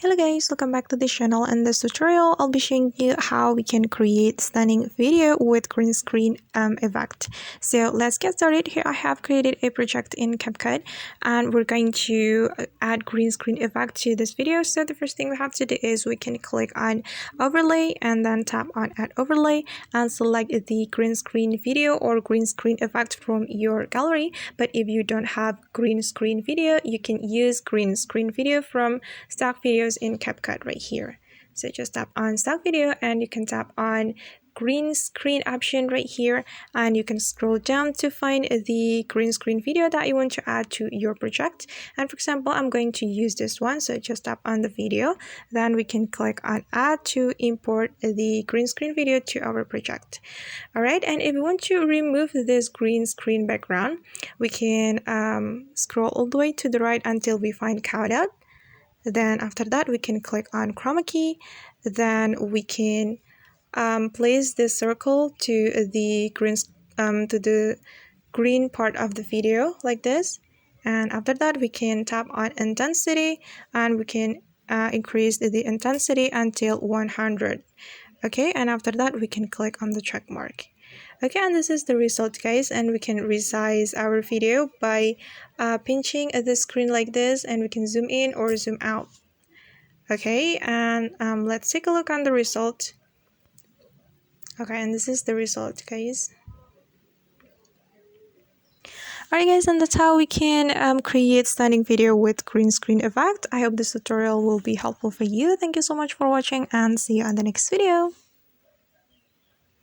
Hello guys, welcome back to this channel. In this tutorial, I'll be showing you how we can create stunning video with green screen effect. So let's get started. Here I have created a project in CapCut and we're going to add green screen effect to this video. So the first thing we have to do is we can click on overlay and then tap on add overlay and select the green screen video or green screen effect from your gallery. But if you don't have green screen video, you can use green screen video from stock videos in CapCut right here. So just tap on stock video and you can tap on green screen option right here and you can scroll down to find the green screen video that you want to add to your project. And for example, I'm going to use this one, so just tap on the video, then we can click on add to import the green screen video to our project. All right, and if we want to remove this green screen background, we can scroll all the way to the right until we find CapCut. Then after that we can click on chroma key, then we can place this circle to the green part of the video like this, and after that we can tap on intensity and we can increase the intensity until 100. Okay, and after that we can click on the check mark. Okay, and this is the result guys, and we can resize our video by pinching the screen like this, and we can zoom in or zoom out. Okay, and let's take a look on the result. Okay, and this is the result guys. Alright guys, and that's how we can create stunning video with green screen effect. I hope this tutorial will be helpful for you. Thank you so much for watching and see you on the next video.